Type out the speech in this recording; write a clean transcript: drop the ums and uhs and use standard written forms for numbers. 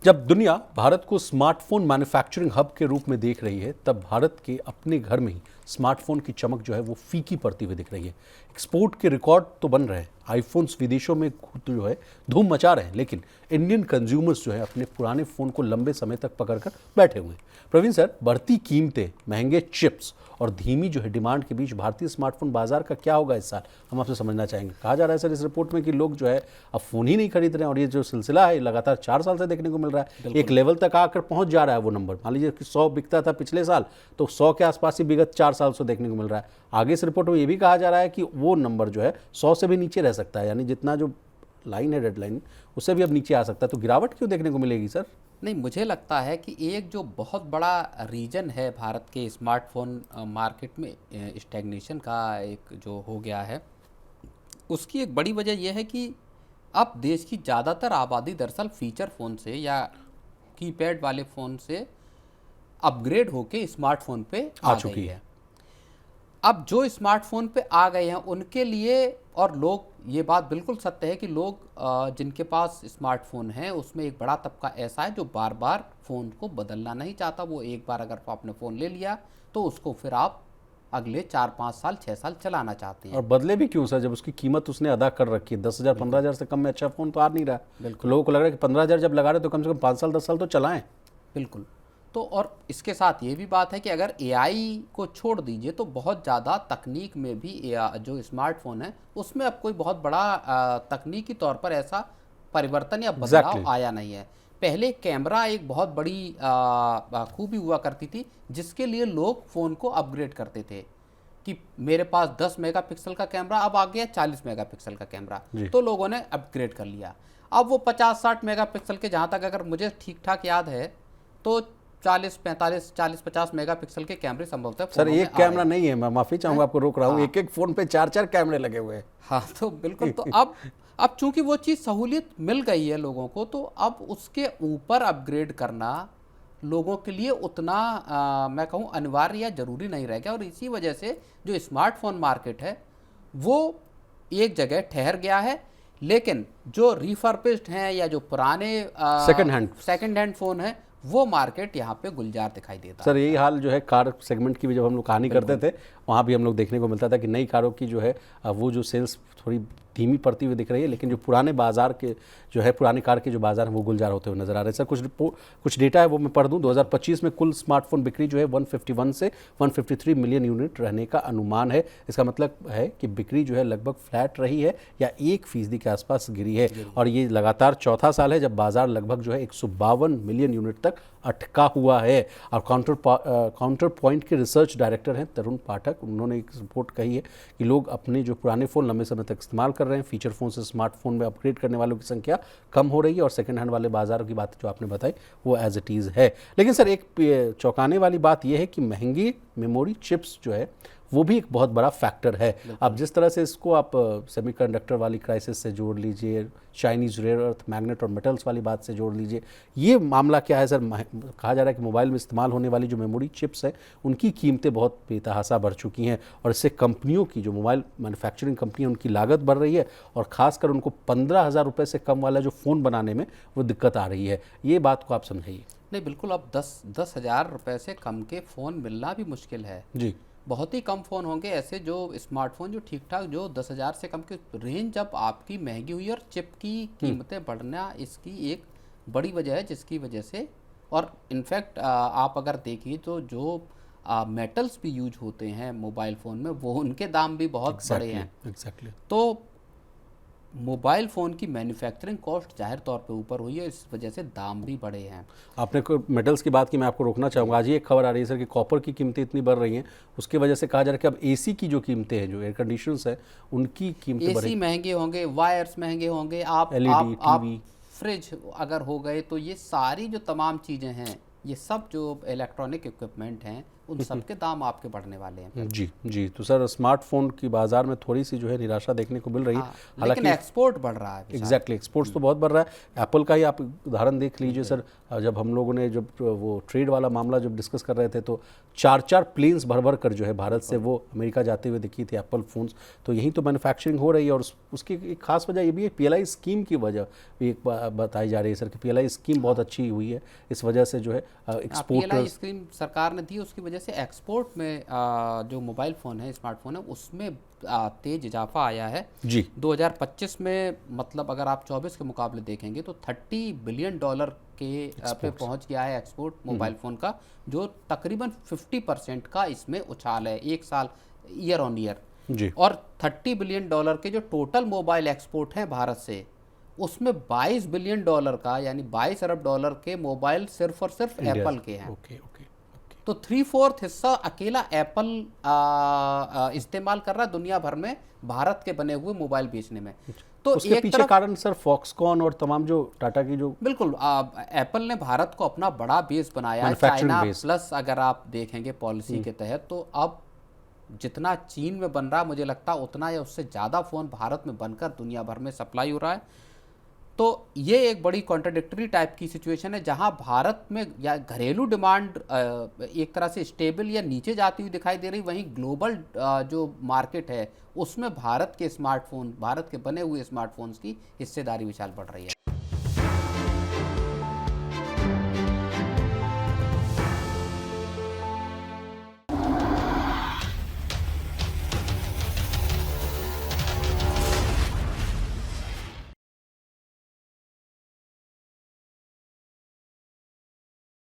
जब दुनिया भारत को स्मार्टफोन मैन्युफैक्चरिंग हब के रूप में देख रही है, तब भारत के अपने घर में ही स्मार्टफोन की चमक जो है वो फीकी पड़ती हुई दिख रही है। एक्सपोर्ट के रिकॉर्ड तो बन रहे हैं, आईफोन्स विदेशों में जो है धूम मचा रहे हैं, लेकिन इंडियन कंज्यूमर्स जो है अपने पुराने फ़ोन को लंबे समय तक पकड़कर बैठे हुए हैं। प्रवीण सर, बढ़ती कीमतें, महंगे चिप्स और धीमी जो है डिमांड के बीच भारतीय स्मार्टफोन बाजार का क्या होगा इस साल, हम आपसे समझना चाहेंगे। कहा जा रहा है सर इस रिपोर्ट में कि लोग जो है अब फ़ोन ही नहीं खरीद रहे हैं, और ये जो सिलसिला है लगातार 4 साल से देखने को मिल रहा है। एक लेवल तक आकर पहुंच जा रहा है वो नंबर। मान लीजिए कि 100 बिकता था पिछले साल, तो 100 के आसपास ही विगत 4 साल से देखने को मिल रहा है। आगे इस रिपोर्ट में ये भी कहा जा रहा है कि वो नंबर जो है 100 से भी नीचे रह सकता है, यानी जितना जो लाइन है डेडलाइन उससे भी अब नीचे आ सकता है। तो गिरावट क्यों देखने को मिलेगी सर? नहीं, मुझे लगता है कि एक जो बहुत बड़ा रीजन है भारत के स्मार्टफोन मार्केट में स्टैग्नेशन का एक जो हो गया है, उसकी एक बड़ी वजह यह है कि अब देश की ज़्यादातर आबादी दरअसल फीचर फ़ोन से या कीपैड वाले फ़ोन से अपग्रेड होके स्मार्टफोन पे आ चुकी गई है। अब जो स्मार्टफोन पे आ गए हैं उनके लिए, और लोग, ये बात बिल्कुल सत्य है कि लोग जिनके पास स्मार्टफोन है उसमें एक बड़ा तबका ऐसा है जो बार बार फ़ोन को बदलना नहीं चाहता। वो एक बार अगर आपने फ़ोन ले लिया तो उसको फिर आप अगले 4-5 साल 6 साल चलाना चाहते हैं। और बदले भी क्यों सर, जब उसकी कीमत उसने अदा कर रखी है। 10,000 15,000 से कम में अच्छा फ़ोन तो आ नहीं रहा। बिल्कुल, लोगों को लग रहा है कि 15,000 जब लगा रहे तो कम से कम 5 साल 10 साल तो चलाएं। बिल्कुल। तो और इसके साथ ये भी बात है कि अगर एआई को छोड़ दीजिए तो बहुत ज़्यादा तकनीक में भी जो स्मार्टफोन है उसमें अब कोई बहुत बड़ा तकनीकी तौर पर ऐसा परिवर्तन या बदलाव आया नहीं है। पहले कैमरा एक बहुत बड़ी खूबी हुआ करती थी जिसके लिए लोग फ़ोन को अपग्रेड करते थे कि मेरे पास 10 मेगापिक्सल का कैमरा, अब आ गया 40 मेगापिक्सल का कैमरा, तो लोगों ने अपग्रेड कर लिया। अब वो 50-60 मेगापिक्सल के, जहाँ तक अगर मुझे ठीक ठाक याद है तो 40-50 मेगापिक्सल के कैमरे संभवतः सर एक कैमरा नहीं है, मैं माफी चाहूंगा आपको रोक रहा हूँ। एक एक फोन पे 4-4 कैमरे लगे हुए हैं। हाँ, तो बिल्कुल। तो अब चूंकि वो चीज़ सहूलियत मिल गई है लोगों को, तो अब उसके ऊपर अपग्रेड करना लोगों के लिए उतना मैं कहूँ अनिवार्य या जरूरी नहीं रह गया। और इसी वजह से जो स्मार्टफोन मार्केट है वो एक जगह ठहर गया है। लेकिन जो रिफर्बिश्ड हैं या जो पुराने सेकंड हैंड फ़ोन है, वो मार्केट यहाँ पे गुलजार दिखाई देता है। सर यही हाल जो है कार सेगमेंट की भी जब हम लोग कहानी करते थे, वहाँ भी हम लोग देखने को मिलता था कि नई कारों की जो है वो जो सेल्स थोड़ी धीमी पड़ती हुई दिख रही है, लेकिन जो पुराने बाजार के जो है पुरानी कार के जो बाजार हैं वो गुलजार होते हुए नजर आ रहे हैं। सर कुछ डेटा है वो मैं पढ़ दूं। 2025 में कुल स्मार्टफोन बिक्री जो है 151 से 153 मिलियन यूनिट रहने का अनुमान है। इसका मतलब है कि बिक्री जो है लगभग फ्लैट रही है या 1% के आसपास गिरी है, और ये लगातार चौथा साल है जब बाजार लगभग जो है 152 मिलियन यूनिट तक अटका हुआ है। और काउंटर पॉइंट के रिसर्च डायरेक्टर हैं तरुण पाठक, उन्होंने एक रिपोर्ट कही है कि लोग अपने जो पुराने फ़ोन लंबे समय तक इस्तेमाल कर रहे हैं, फीचर फ़ोन से स्मार्टफोन में अपग्रेड करने वालों की संख्या कम हो रही है, और सेकंड हैंड वाले बाज़ारों की बात जो आपने बताई वो एज इट इज़ है। लेकिन सर एक चौंकाने वाली बात यह है कि महंगी मेमोरी चिप्स जो है वो भी एक बहुत बड़ा फैक्टर है। अब जिस तरह से इसको आप सेमीकंडक्टर वाली क्राइसिस से जोड़ लीजिए, चाइनीज़ रेयर अर्थ मैग्नेट और मेटल्स वाली बात से जोड़ लीजिए, ये मामला क्या है सर? कहा जा रहा है कि मोबाइल में इस्तेमाल होने वाली जो मेमोरी चिप्स है उनकी कीमतें बहुत बेतहासा बढ़ चुकी हैं, और इससे कंपनियों की, जो मोबाइल मैन्युफैक्चरिंग कंपनी है, उनकी लागत बढ़ रही है, और ख़ासकर उनको 15,000 रुपये से कम वाला जो फ़ोन बनाने में वो दिक्कत आ रही है। ये बात को आप समझाइए। नहीं, बिल्कुल। अब 10,000 रुपये से कम के फ़ोन मिलना भी मुश्किल है जी। बहुत ही कम फ़ोन होंगे ऐसे जो स्मार्टफोन जो ठीक ठाक जो 10,000 से कम की रेंज जब आपकी महंगी हुई, और चिप की कीमतें बढ़ना इसकी एक बड़ी वजह है, जिसकी वजह से, और इनफैक्ट आप अगर देखिए तो जो मेटल्स भी यूज होते हैं मोबाइल फ़ोन में, वो उनके दाम भी बहुत बड़े हैं। तो मोबाइल फ़ोन की मैन्युफैक्चरिंग कॉस्ट जाहिर तौर पे ऊपर हुई है, इस वजह से दाम भी बढ़े हैं। आपने मेटल्स की बात की, मैं आपको रोकना चाहूँगा। आज ही एक खबर आ रही है सर कि कॉपर की कीमतें इतनी बढ़ रही हैं, उसकी वजह से कहा जा रहा है कि अब एसी की जो कीमतें हैं, जो एयर कंडीशनर्स है, उनकी कीमतें एसी महंगे होंगे, वायर्स महंगे होंगे, आप टीवी, फ्रिज अगर हो गए, तो ये सारी जो तमाम चीज़ें हैं, ये सब जो इलेक्ट्रॉनिक इक्विपमेंट हैं, उन सब के दाम आपके बढ़ने वाले हैं। जी। तो सर स्मार्टफोन की बाज़ार में थोड़ी सी जो है निराशा देखने को मिल रही है। लेकिन एक्सपोर्ट बढ़ रहा है। एग्जैक्टली, एक्सपोर्ट्स तो बहुत बढ़ रहा है। एप्पल का ही आप उदाहरण देख लीजिए सर, जब हम लोगों ने जब वो ट्रेड वाला मामला जब डिस्कस कर रहे थे, तो 4 प्लेन्स भर भर कर जो है भारत से वो अमेरिका जाते हुए दिखी थी एप्पल फ़ोन्स। तो यहीं तो मैन्युफैक्चरिंग हो रही है, और उसकी एक खास वजह ये भी है पीएलआई स्कीम की वजह भी एक बताई जा रही है सर, कि पीएलआई स्कीम बहुत अच्छी हुई है, इस वजह से जो है पीएलआई एक्सपोर्टर्स। स्कीम सरकार ने दी, उसकी वजह से एक्सपोर्ट में जो मोबाइल फ़ोन है, स्मार्टफोन है, उसमें तेज इजाफा आया है जी 2025 में। मतलब अगर आप 24 के मुकाबले देखेंगे तो $30 बिलियन के पे पहुंच गया है एक्सपोर्ट मोबाइल फ़ोन का, जो तकरीबन 50% का इसमें उछाल है एक साल, ईयर ऑन ईयर। जी और $30 बिलियन के जो टोटल मोबाइल एक्सपोर्ट हैं भारत से, उसमें $22 बिलियन का यानी $22 अरब के मोबाइल सिर्फ और सिर्फ एप्पल के हैं। Okay okay. तो 3/4 हिस्सा अकेला एप्पल इस्तेमाल कर रहा है दुनिया भर में भारत के बने हुए मोबाइल बेचने में। तो उसके एक पीछे तरफ कारण सर फॉक्सकॉन और तमाम जो टाटा की जो बिल्कुल एप्पल ने भारत को अपना बड़ा बेस बनाया है, मैन्युफैक्चरिंग चाइना बेस। प्लस अगर आप देखेंगे पॉलिसी के तहत, तो अब जितना चीन में बन रहा है मुझे लगता है उतना या उससे ज़्यादा फ़ोन भारत में बनकर दुनिया भर में सप्लाई हो रहा है। तो ये एक बड़ी कॉन्ट्राडिक्टरी टाइप की सिचुएशन है, जहां भारत में या घरेलू डिमांड एक तरह से स्टेबल या नीचे जाती हुई दिखाई दे रही, वहीं ग्लोबल जो मार्केट है उसमें भारत के स्मार्टफोन, भारत के बने हुए स्मार्टफोन्स की हिस्सेदारी विशाल बढ़ रही है।